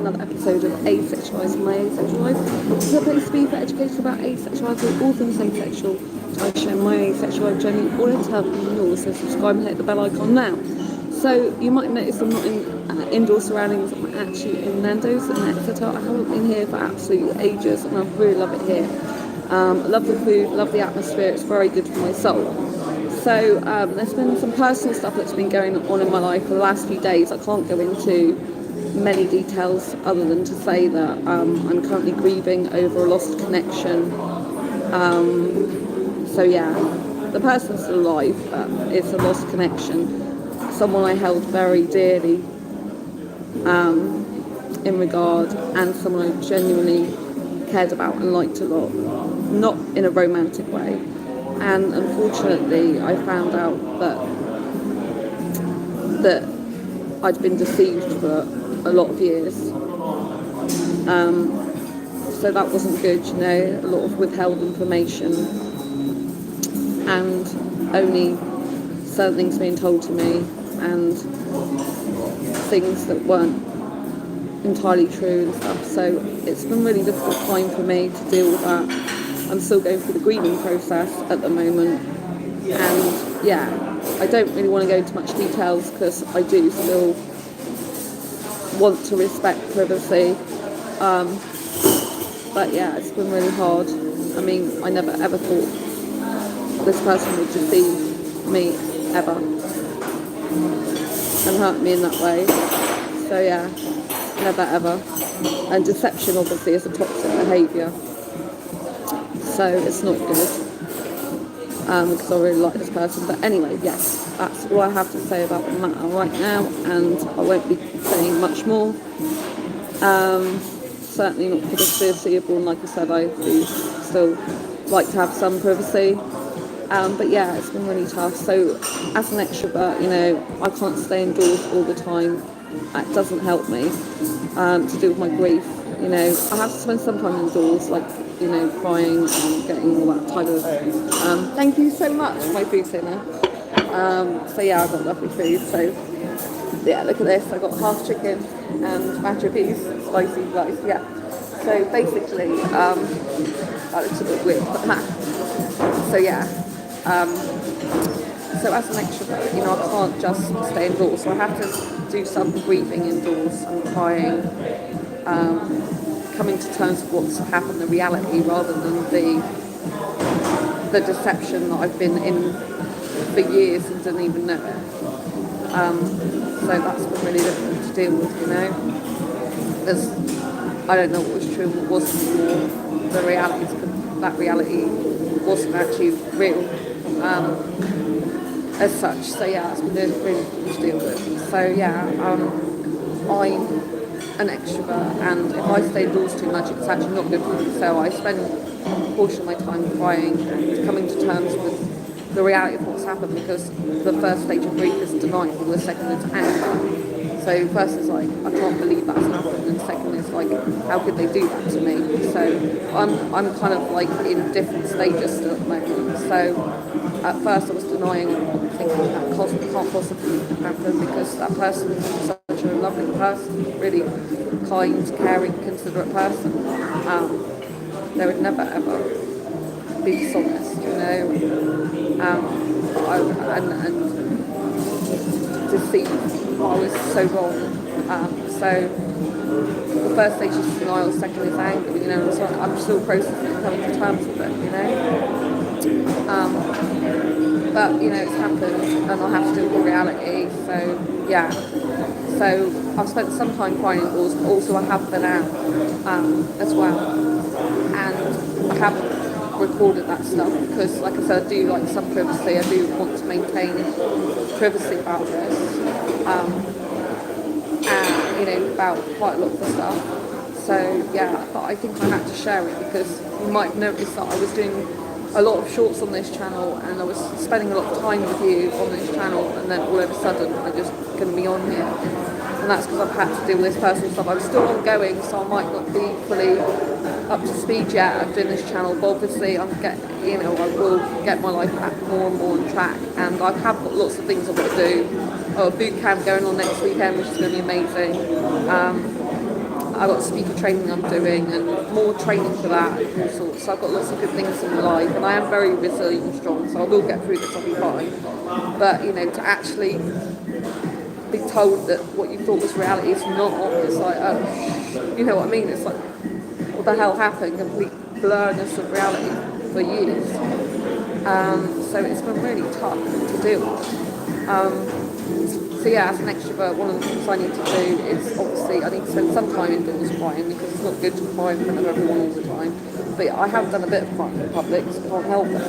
another episode of Asexualise, my Asexualise. This is a place to be for education about asexuality, all things asexual. I share my asexual journey all in turn with yours, so subscribe and hit the bell icon now. So you might notice I'm not in indoor surroundings, I'm actually in Nando's in Exeter. I haven't been here for absolutely ages and I really love it here. I love the food, love the atmosphere, it's very good for my soul. So there's been some personal stuff that's been going on in my life for the last few days. I can't go into many details other than to say that I'm currently grieving over a lost connection. So yeah, the person's still alive, but it's a lost connection. Someone I held very dearly in regard, and someone I genuinely cared about and liked a lot, not in a romantic way. And unfortunately, I found out that I'd been deceived for a lot of years. So that wasn't good, you know, a lot of withheld information and only certain things being told to me and things that weren't entirely true and stuff. So it's been a really difficult time for me to deal with that. I'm still going through the grieving process at the moment, and yeah, I don't really want to go into much details because I do still want to respect privacy, but yeah, it's been really hard. I mean, I never ever thought this person would deceive me ever and hurt me in that way, so yeah, never ever. And deception obviously is a toxic behaviour, so it's not good, because I really like this person. But anyway, yes, that's all I have to say about the matter right now, and I won't be saying much more. Certainly not for the foreseeable, and like I said, I do still like to have some privacy. But yeah, it's been really tough. So as an extrovert, you know, I can't stay indoors all the time. That doesn't help me to deal with my grief. You know, I have to spend some time indoors, like, you know, crying and getting all that type of... thank you so much for my food dinner. So yeah, I've got lovely food. So yeah, look at this. I've got half chicken and mashed peas, spicy rice, yeah. So basically, that looks a bit weird, but so yeah. So as an extrovert, you know, I can't just stay indoors. So I have to do some grieving indoors and crying, coming to terms with what's happened, the reality, rather than the deception that I've been in for years and didn't even know. So that's been really difficult to deal with, you know, because I don't know what was true, what wasn't, or the reality, that reality wasn't actually real as such. So yeah, it's been really difficult to deal with. So yeah, I'm an extrovert, and if I stay indoors too much, it's actually not good for me. So I spend a portion of my time crying and coming to terms with the reality of what's happened, because the first stage of grief is denial, the second is anger. So first is like, I can't believe that's happened, and second is like, how could they do that to me? So I'm kind of like in different stages still at the moment. So at first I was denying and thinking that can't possibly happen, because that person is such a lovely person, really kind, caring, considerate person. They would never ever be dishonest, you know, and deceive. I was so wrong. So the first stage is denial, second is anger, you know, so I'm still processing and coming to terms with it, you know. But, you know, it's happened and I have to deal with the reality, so yeah. So I've spent some time crying indoors, but also I have been out as well. And I haven't recorded that stuff because, like I said, I do like some privacy. I do want to maintain privacy about this, and you know, about quite a lot of the stuff. So yeah, but I think I had to share it because you might have noticed that I was doing a lot of shorts on this channel and I was spending a lot of time with you on this channel, and then all of a sudden I just couldn't be on here. And that's because I've had to deal with this personal stuff. I'm still ongoing, so I might not be fully up to speed yet of doing this channel, but obviously I will get my life back more and more on track, and I have got lots of things I've got to do. A boot camp going on next weekend, which is going to be amazing. I've got speaker training I'm doing and more training for that and all sorts. So I've got lots of good things in my life, and I am very resilient and strong, so I will get through this, I'll be fine. But, you know, to actually be told that what you thought was reality is not, it's like, oh, you know what I mean? It's like, what the hell happened? Complete blurness of reality for years. So it's been really tough to deal with. So yeah, as an extrovert, one of the things I need to do is, obviously, I need to spend some time indoors crying, because it's not good to cry in front of everyone all the time. But I have done a bit of crying in public, so I can't help it.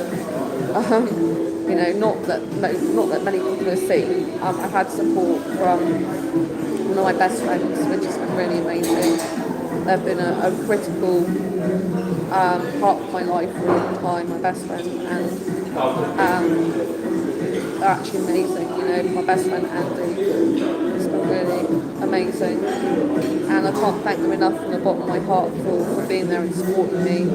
You know, not that many people have seen. I've had support from one of my best friends, which has been really amazing. They've been a critical part of my life for a long time, my best friend, and they're actually amazing. You know, my best friend Andy has been really amazing, and I can't thank them enough from the bottom of my heart for being there and supporting me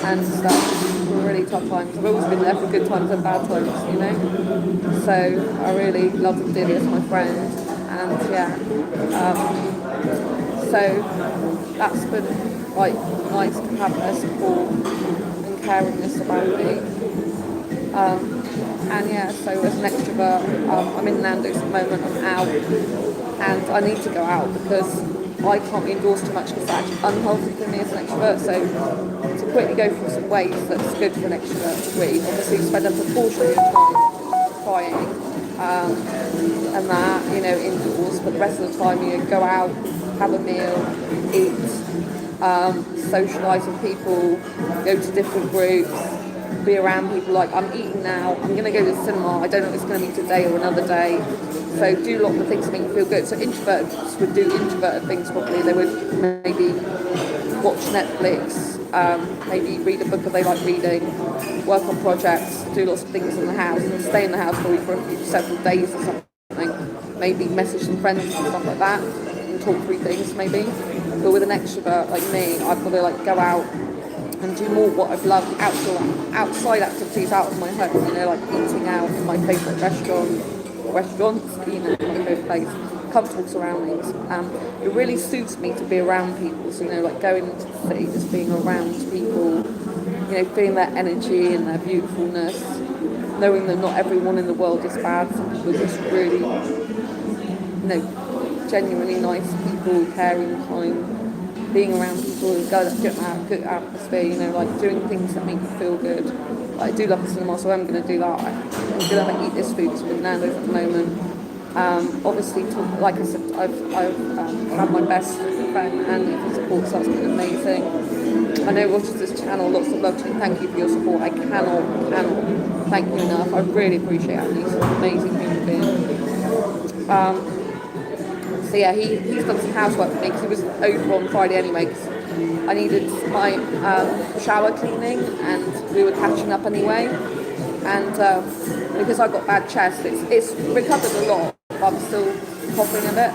and stuff for really tough times. I've always been there for good times and bad times, you know. So I really love them dearly as my friend, and yeah. So that's been like nice to have their support and caringness about me. And yeah, so as an extrovert, I'm in Nando's at the moment, I'm out, and I need to go out because I can't be indoors too much because it's actually unhealthy for me as an extrovert. So to quickly go through some ways that's good for an extrovert to read, obviously spend a proportion of your time crying and that, you know, indoors, but the rest of the time you go out, have a meal, eat, socialise with people, go to different groups, be around people. Like, I'm eating now, I'm going to go to the cinema, I don't know if it's going to be today or another day, so do a lot of the things that make you feel good. So introverts would do introverted things probably. They would maybe watch Netflix, maybe read a book that they like reading, work on projects, do lots of things in the house, and stay in the house probably for several days or something, maybe message some friends and stuff like that, and talk through things maybe. But with an extrovert like me, I've got to like go out and do more what I've loved, outside activities out of my home, you know, like eating out in my favourite restaurants, you know, my favourite place, comfortable surroundings. It really suits me to be around people, so, you know, like going into the city, just being around people, you know, feeling their energy and their beautifulness, knowing that not everyone in the world is bad, some people are just really, you know, genuinely nice people, caring, kind, being around people who go that good atmosphere, you know, like doing things that make you feel good. Like, I do love the cinema, so I'm going to do that. I'm going to eat this food with Nando's at the moment. Obviously, like I said, I've had my best friend and for support, so that's been amazing. I know watches this channel, lots of love to you. Thank you for your support. I cannot thank you enough. I really appreciate Andy. He's an amazing human being. So yeah, he's done some housework for me because he was over on Friday anyway, because I needed my shower cleaning and we were catching up anyway. And because I've got bad chest, it's recovered a lot, but I'm still coughing a bit.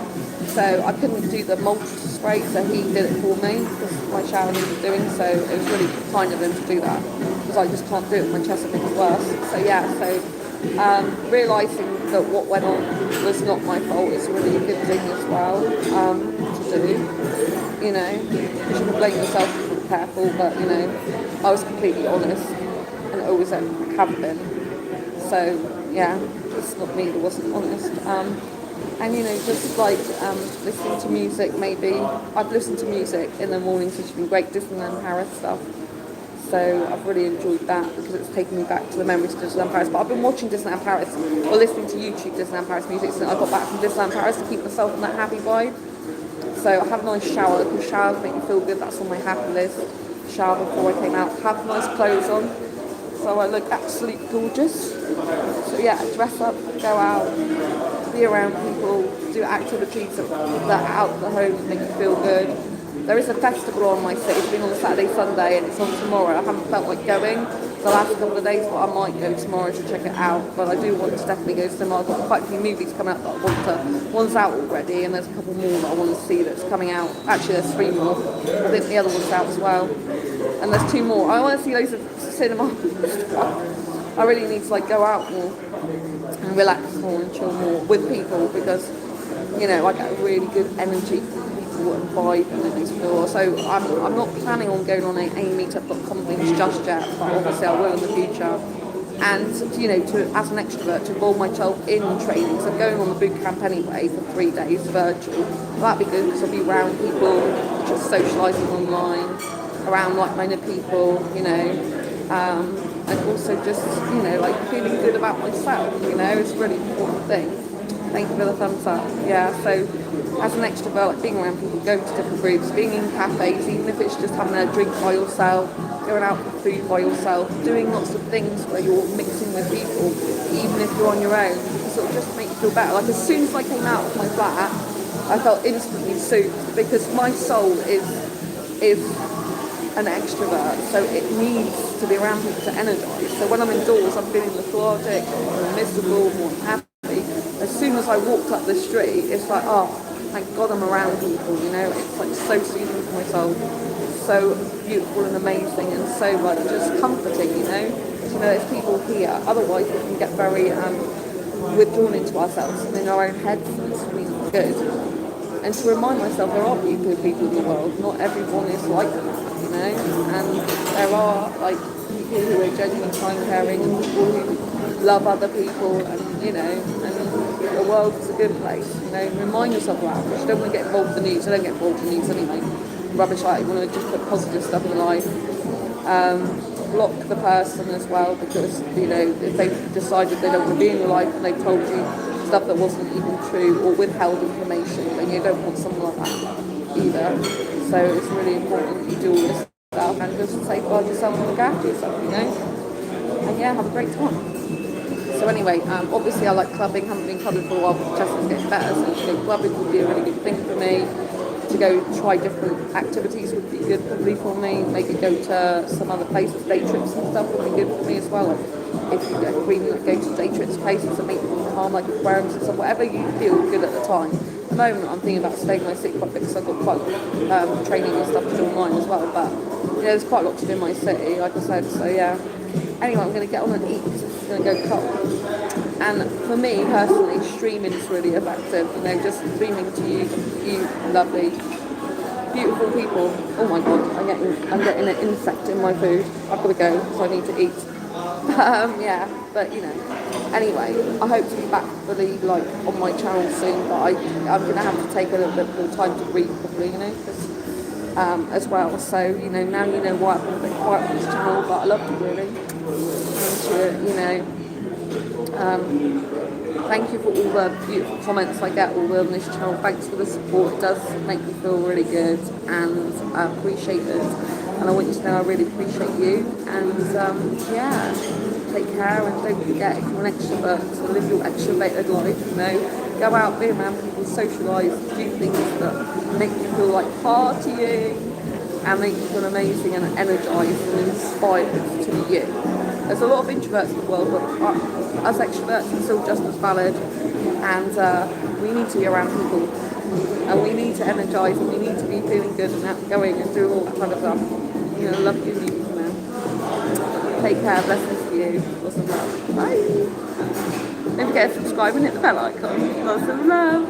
So I couldn't do the mulch spray, so he did it for me because my shower needed doing. So it was really kind of him to do that because I just can't do it with my chest. I think it's worse. So yeah, realising that what went on was not my fault is really a good thing as well to do, you know. You shouldn't blame yourself if you're careful, but, you know, I was completely honest and always have been. So yeah, it's not me that wasn't honest. And, you know, just like listening to music, maybe. I've listened to music in the mornings, which has been great, Disneyland Paris stuff. So I've really enjoyed that because it's taken me back to the memories of Disneyland Paris. But I've been watching Disneyland Paris or listening to YouTube Disneyland Paris music since I got back from Disneyland Paris to keep myself in that happy vibe. So I have a nice shower because showers make me feel good. That's on my happy list. Shower before I came out. Have nice clothes on so I look absolutely gorgeous. So yeah, dress up, go out, be around people, do activities that are out of the home make you feel good. There is a festival on my city. It's been on Saturday, Sunday, and it's on tomorrow. I haven't felt like going the last couple of days, but I might go tomorrow to check it out. But I do want to definitely go to cinema. I've got quite a few movies coming out that I want to. One's out already, and there's a couple more that I want to see that's coming out. Actually, there's 3 more. I think the other one's out as well. And there's 2 more. I want to see loads of cinema stuff. I really need to like go out more and relax more and chill more with people because, you know, I get really good energy from people. people and vibe in the store. So I'm not planning on going on a meetup.com just yet, but obviously I will in the future. And as an extrovert, to involve myself in training. So I'm going on the boot camp anyway for 3 days virtual. That'd be good because I'll be around people, just socialising online, around like-minded people, and also just feeling good about myself. It's a really important thing. Thank you for the thumbs up. Yeah, so as an extrovert, like being around people, going to different groups, being in cafes, even if it's just having a drink by yourself, going out for food by yourself, doing lots of things where you're mixing with people, even if you're on your own, sort of just make you feel better. Like as soon as I came out of my flat, I felt instantly soothed because my soul is an extrovert, so it needs to be around people to energise. So when I'm indoors, I'm feeling lethargic, I'm miserable, more unhappy. As soon as I walked up the street, it's like, oh, thank God I'm around people, it's like so soothing for my soul, so beautiful and amazing, and so like just comforting, there's people here. Otherwise we can get very withdrawn into ourselves and in our own heads, and it's really not good. And to remind myself there are beautiful people in the world, not everyone is like that, and there are like people who are genuinely kind, caring, and people who love other people, and and the world is a good place. Remind yourself of that, because you don't want to get involved in the news. I don't get involved in the news anyway. Rubbish like you want to just put positive stuff in the life. Block the person as well, because if they've decided they don't want to be in your life and they've told you stuff that wasn't even true or withheld information, then you don't want someone like that either. So it's really important that you do all this stuff and just safeguard yourself and look after yourself, and have a great time. So anyway, obviously I like clubbing. Haven't been clubbing for a while, but Jessica's getting better, so clubbing would be a really good thing for me. To go try different activities would be good probably for me. Maybe go to some other places, day trips and stuff would be good for me as well. Like if you go to day trips places and make them calm, like aquariums and stuff, whatever you feel good at the time. At the moment I'm thinking about staying in my city quite a bit because I've got quite training and stuff to do online as well, but there's quite a lot to do in my city, like I said, so yeah. Anyway, I'm going to get on and eat because it's going to go cold. And for me personally, streaming is really effective. Just streaming to you lovely, beautiful people. Oh my God, I'm getting an insect in my food. I've got to go, so I need to eat. But anyway, I hope to be back fully on my channel soon. But I'm going to have to take a little bit more time to read properly, because as well. So now you know why I've been a bit quiet on this channel, but I love you really. Thank you for all the beautiful comments I get all on this channel. Thanks for the support. It does make me feel really good and I appreciate it. And I want you to know I really appreciate you. And take care, and don't forget, if you're an extrovert, to live your extroverted life. Go out, be around people, socialise, do things that make you feel like partying and make you feel amazing and energised and inspired to be you. There's a lot of introverts in the world, but us extroverts are still just as valid, and we need to be around people, and we need to energise, and we need to be feeling good and outgoing and do all that kind of stuff. Love you, people now. Take care, blessings to you, lots of love. Bye. Don't forget to subscribe and hit the bell icon. Lots of love.